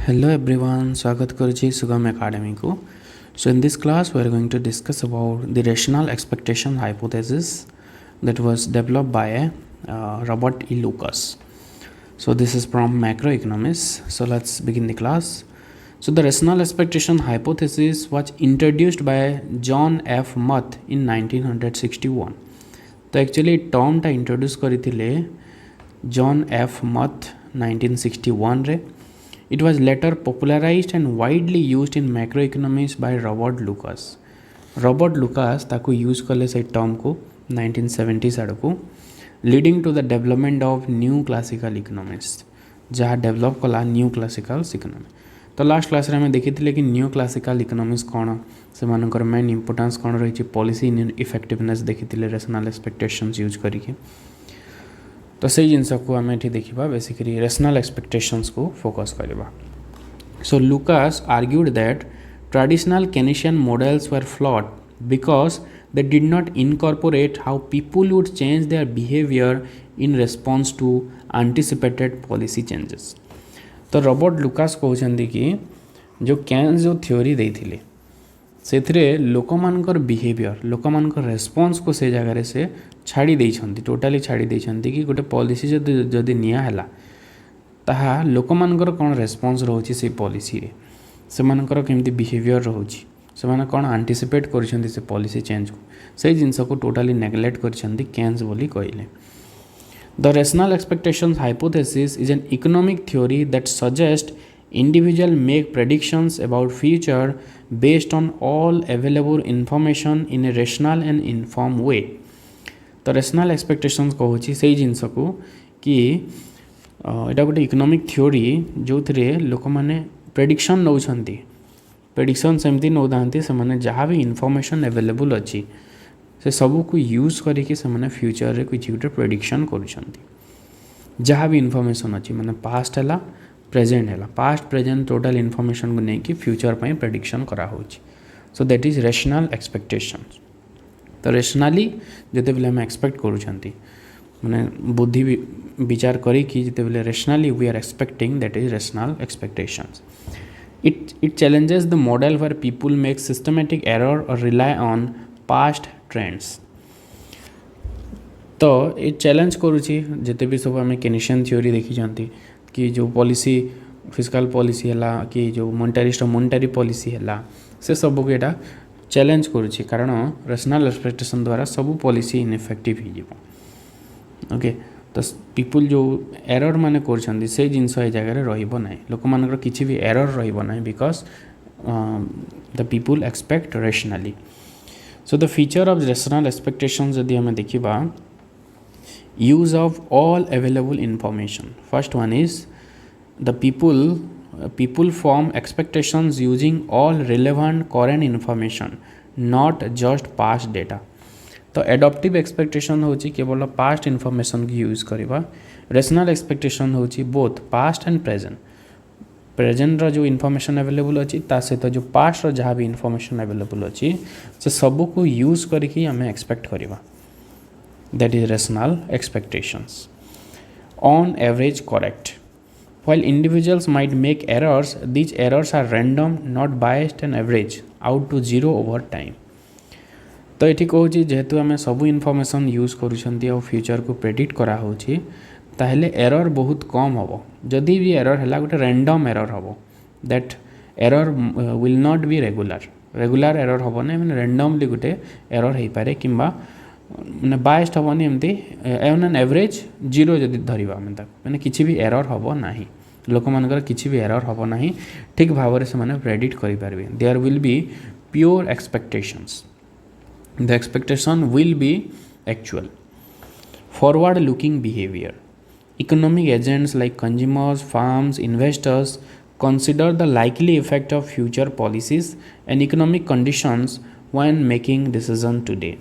Hello everyone, स्वागत करुछि सुगम academy को. So in this class we are going to discuss about the rational expectation hypothesis that was developed by Robert E. Lucas. So this is from macroeconomics. So let's begin the class. So the rational expectation hypothesis was introduced by John F. Muth in 1961. तो actually टर्मटा introduce करथिले John F मथ 1961 रे. It was later popularized and widely used in macroeconomics by Robert Lucas. Robert Lucas ताको use कले से term को 1970s आड़को, leading to the development of new classical economics, जहाँ डेवलप कला न्यू क्लासिकल इकोनॉमी. तो लास्ट क्लास रे हमें देखिथिले कि न्यू क्लासिकल इकोनॉमिक्स कौन से मानकर मेन इंपोर्टेंस कौन रही पॉलिसी इफेक्टिवनेस देखिथिले रेशनल एक्सपेक्टेशंस यूज करिके. तो से जिनस को आम ये देखा बेसिकली रेशनल एक्सपेक्टेशंस को फोकस करवा. So Lucas argued that traditional Keynesian models were flawed because they did not incorporate how people would change their behaviour in response to anticipated policy changes. तो रॉबर्ट लुकास कहते कि जो Keynes जो theory देते से लोक मानकर बिहेवियर लोक मानकर रेस्पॉन्स को से जगह से छाड़ी देइछंती, टोटाली छाड़ी देइछंती कि गोटे पॉलिसी जदि निया हैला ताहा लोक मानकर कौन रेस्पॉन्स रोची से पॉलिसी रे, से मानकर केमती बिहेवियर रोची, से माने कौन एंटिसिपेट करछंती से पॉलिसी चेंज को, से जिंस को टोटाली नेग्लेक्ट करछंती केन्स बोली कहले. The rational expectations hypothesis is an economic theory that suggest individual make predictions about future based on all available information in a rational and informed way. तो rational expectations कहूँ से जिनस को कि एटा गोटे economic theory जो थे लोक मैंने प्रेडिक्शन नौछंती, प्रेडिक्शन सेमती नौ दांती से माने जहाँ भी इनफॉरमेशन अवेलेबल अच्छी से सब को यूज करके से माने फ्यूचर रे कुछ गोटे प्रेडिक्शन करुछंती. जहाँ भी इनफॉरमेशन अच्छी माने पास्ट है प्रेजेंट है, पास्ट प्रेजेंट टोटल इनफॉरमेशन को लेकिन फ्यूचर पर प्रेडिक्शन करा होची. So that is rational expectation. तो रेशनली जिते बेले आम एक्सपेक्ट करूँ माने बुद्धि विचार करिकी जिते बेले rationally we are expecting, that is rational expectations. It challenges the model where people make systematic error और रिलाय ऑन पास्ट ट्रेंड्स. तो ये चैलेंज करुँची जिते भी सब आम केनेशियन थ्योरी देखी जाती कि जो पॉलिसी फिस्काल पॉलिसी है कि जो मोनेटरी पॉलिसी है से सब को यहाँ चैलेंज करुँची, कारण रेशनल एक्सपेक्टेशन द्वारा सब पॉलिसी इनइफेक्टिव हो. ओके, तो पीपुल जो एरर माने कर से जिनस ये जगह रहिबो नाही, लोक मानकर किछि भी एरर रहिबो नाही because the people expect rationally. So the feature of rational expectation जदि हमें देखिबा, use of all available information. First one is the people form expectations using all relevant current information, not just past data. तो adaptive expectation होची केवल past information की use करवा. Rational expectation होची both past and present. Present रो जो information available अच्छी ता सहित जो पास्ट रो जहाँ भी इनफॉरमेशन अवेलेबल अच्छी से सब को यूज करके आम एक्सपेक्ट करवा. That is rational expectations. On average correct. While individuals might make errors, these errors are random, not biased and average out to zero over time. तो ये कहूँ जेहेतु आम सब इनफॉरमेशन यूज करुँच और फ्यूचर को प्रेडिक्ट करा होची ताहले एरर बहुत कम हम. जदि भी एरर है गोटे रैंडम एरर हम, that error will not be regular error हम ना, मैंने रैंडमली गोटे एरर हो पारे कि मैंने बायस्ड हेनी एमती एन एवरेज जीरो जदि धरवा मैंने किसी भी एरर हम ना, लोक मानकर किसी भी एरर हम ना, ठीक भाव से मैंने प्रेडिक्ट करें. There will be pure expectations, the expectation will be actual. Forward looking behaviour. Economic agents like consumers, firms, investors consider the likely effect of future policies and economic conditions when making decision today.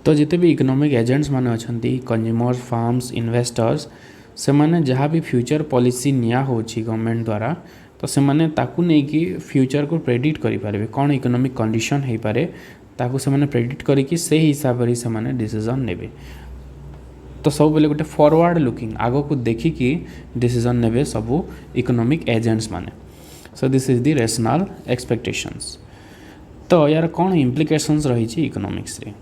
तो जिते भी economic agents माने अछंती, consumers, firms, investors, से माने जहाँ भी future policy निया होची गवर्नमेंट द्वारा तो से माने ताकू नहीं कि फ्यूचर को प्रेडिक्ट करि पारे, कौन इकोनॉमिक कंडीशन हो पारे ताकू से माने प्रेडिक्ट करिकि से हिसाब रे से माने डिसीजन नेबे. तो सब बेले गोटे फॉरवर्ड लुकिंग आग को देखिकी डिसीजन नेबे सबू इकोनॉमिक एजेंट्स माने. सो this is the rational expectations. तो यार कौन इम्प्लिकेशंस रही इकोनॉमिक्स रे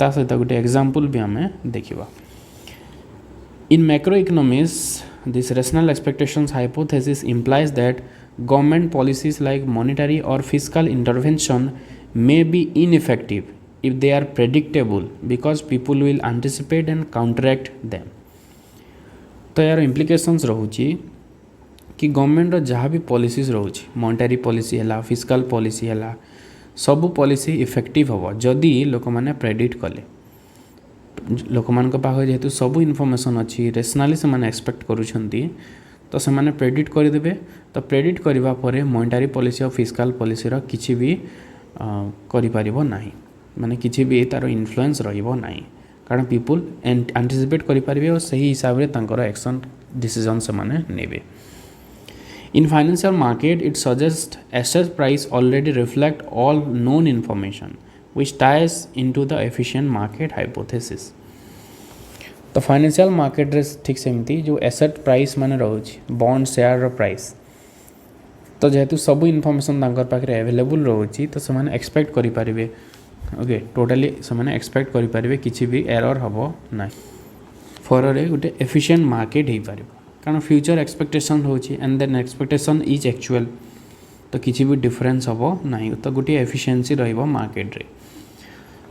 ता सहित गोटे एग्जांपल भी आम देखा. इन macro economics this rational expectations hypothesis implies that government policies like monetary or fiscal intervention may be ineffective if they are predictable because people will anticipate and counteract them. तो यार implications रहुची कि government जहाँ भी policies रोचे monetary policy है फिस्काल policy है सबू policy effective हम जदि लोक मैंने प्रेडिक्ट कले लोक मान पाखे जेहेतु सबू इनफॉरमेशन अच्छी रेशनाली से एक्सपेक्ट करुँच तो से प्रेडिक्ट करदे. तो प्रेडिक्ट करने पर मॉनेटरी पॉलिसी और फिस्काल पॉलिसी किसी भी ना माने किसी भी तार इन्फ्लुएंस रही कारण पीपुल एंटिसिपेट करेंगे और सही हिसाब से एक्शन डिसीजन से ने. In financial market, it suggests asset price already reflect all known information, which ties into the efficient market hypothesis. तो फाइनेंशियल मार्केट रे ठीक सेमती जो एसेट प्राइस माने रोच बॉन्ड शेयर रो प्राइस तो जेहेतु सब इनफॉरमेशन तांकर पाखरे अवेलेबल रोची तो से माने एक्सपेक्ट करि परिबे. ओके टोटली से माने एक्सपेक्ट करि परिबे किछि भी एरर हबो ना फॉर रे गोटे एफिशिएंट मार्केट हे परिबो कारण फ्यूचर एक्सपेक्टेशन होची and then expectation is actual तो किसी भी डिफरेंस हम ना तो गोटे एफिशिएंसी रहिबो मार्केट रे.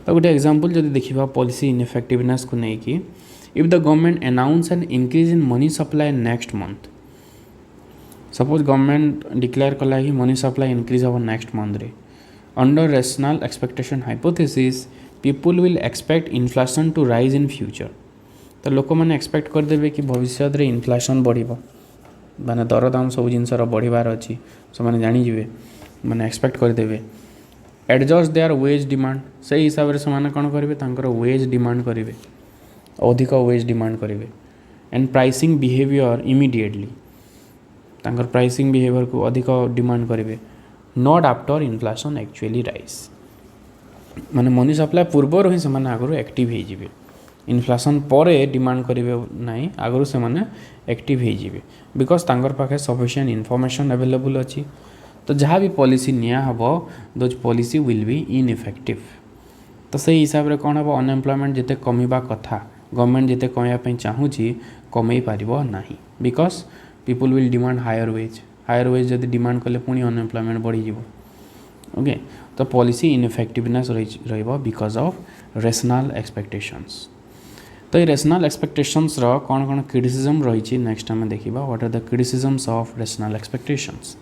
तो गोटे एग्जांपल जदि देखिबा पॉलिसी इनइफेक्टिवनेस को नहीं कि if the government announce an increase in money supply next month suppose government declare कला कि मनी सप्लाई इंक्रीज हम नेक्स्ट मंथ रे under rational expectation hypothesis people will expect inflation to rise in future. तो लोक मैंने expect करदे कि भविष्य में इन्फ्लेशन बढ़ माने दर दाम सब जिनसर बढ़ार अच्छी से जानीजे मैंने एक्सपेक्ट करदे एडजस्ट देयर वेज डिमांड से हिसाब से कौन करेंगे वेज डिमांड करेंगे अधिक वेज डिमांड करेंगे and pricing behaviour immediately pricing behaviour को अधिक डिमांड करेंगे not after inflation actually rise माने मनी सप्लाई पूर्वर ही से आगु एक्टिव हो इन्फ्लेशन पर डिमांड करेंगे ना आगु से एक्टिव हो बिकज तांकर पाखे सफिशिएंट इनफॉरमेशन अवेलेबल अच्छी. तो जहाँ भी पॉलिसी निया हबो those policy will be ineffective. तो से हिसाब रे कौन हम अनएम्प्लॉयमेंट जिते कमिबा कथा गवर्नमेंट जिते कमाई चाहूँगी कमई पारिबो नाही because people will demand higher wage जदि डिमांड कले पुणी अनएम्प्लॉयमेंट बढ़ी जीवो. ओके तो पॉलिसी इनइफेक्टिवनेस रहिबो बिकज ऑफ रेशनल एक्सपेक्टेशंस. तो ये रेशनल एक्सपेक्टेशंस कौन कौन क्रिटिसिज्म रही नेक्स्ट आम देखा what are the criticisms of rational expectations.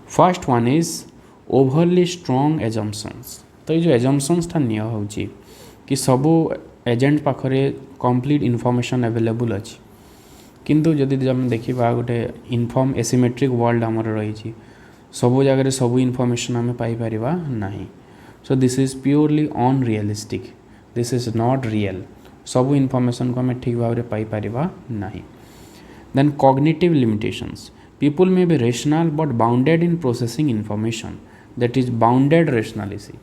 First one is overly strong assumptions. तो ये जो एजम्पशंस था निया होची कि सबू एजेंट पाखरे कंप्लीट इनफॉरमेशन अवेलेबल अच्छी किंतु जदि आम देखा गोटे इनफॉर्म एसिमेट्रिक वर्ल्ड आमर रही सबू जगह सबू इनफॉरमेशन आम पाइपर ना. So this is purely unrealistic this is not real सबू इनफॉरमेशन को हमें ठीक भाव में पाइपर ना. Then cognitive limitations people may be rational but bounded in processing information that is bounded rationality.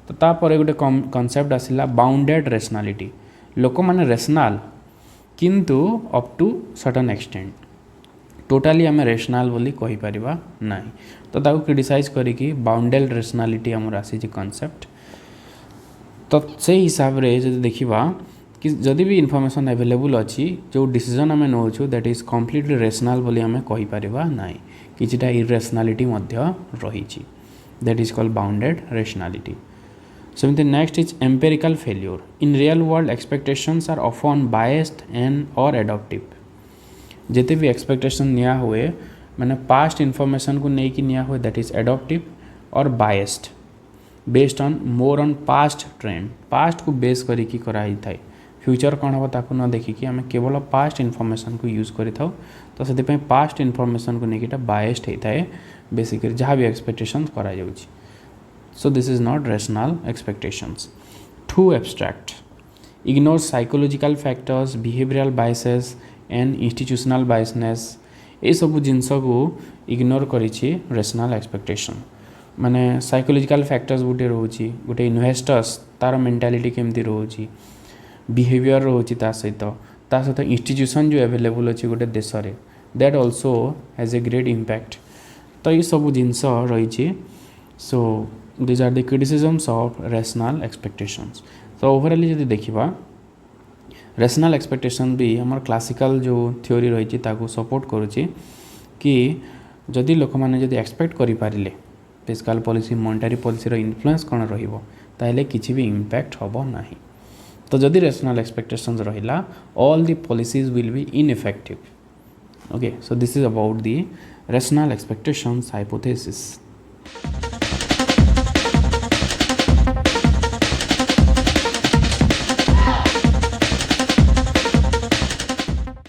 तो तापर गोटे कॉन्सेप्ट आसला बाउंडेड रेशनालिटी लोक मैंने रेशनल किंतु up to certain extent totally आम रेशनल बोली कहीपर ना. तो ताको क्रिटिसाइज करिकी बाउंडेड रेशनालिटी आमर आसी कॉन्सेप्ट. तो से हिसाब से जब देखा कि जदि भी इनफॉरमेशन अवेलेबल अच्छी जो डिसीजन आम नौ दैट इज कम्प्लीटली रेशनल बोली आम कहीपर ना किछिटा इरेशनालिटी रही that is called bounded rationality. सेमती next is empirical failure in real world expectations are often biased and और एडॉप्टिव. जिते भी एक्सपेक्टेशन निया हुए मैंने पास्ट इनफॉरमेशन को लेकिन निया हुए दैट इज एडॉप्टिव और biased based on more on past trend past को बेस करिकी कराई थाए फ्यूचर कौन हम ताकू न देखिकी आम केवल पास्ट इनफॉरमेशन को यूज करि थाउ. तो से पास्ट इनफॉरमेशन को लेकिन बायस्ड होता है बेसिकली जहाँ भी एक्सपेक्टेशन करा जाउची. So this is not rational expectations. Too abstract. Ignores psychological factors, behavioral biases and institutional biasness. ये सब जिनस को इग्नोर करिछि rational expectation. माने psychological factors गोटे रोची गोटे इन्वेस्टर्स तार मेंटालिटी केमती रोची बिहेवियर रोची ता सहित ता सहित इंस्टीट्यूशन जो अवेलेबल अच्छे गोटे देश में that also has a great impact तो ये सब जिनस रही so these are the criticisms of rational expectations तो ओवरऑली जब देखा रैशनल एक्सपेक्टेशन भी आम क्लासिकल जो थ्योरी रही सपोर्ट करुच्ची कि जदि लोक मैंने जदि एक्सपेक्ट करें फिस्काल पॉलिसी मॉनेटरी पॉलिसी इन्फ्लुएंस कौन रही किसी भी इम्पैक्ट हम ना तो जदि रैशनल एक्सपेक्टेशंस रहिला all the policies will be ineffective okay so this is about the rational expectations hypothesis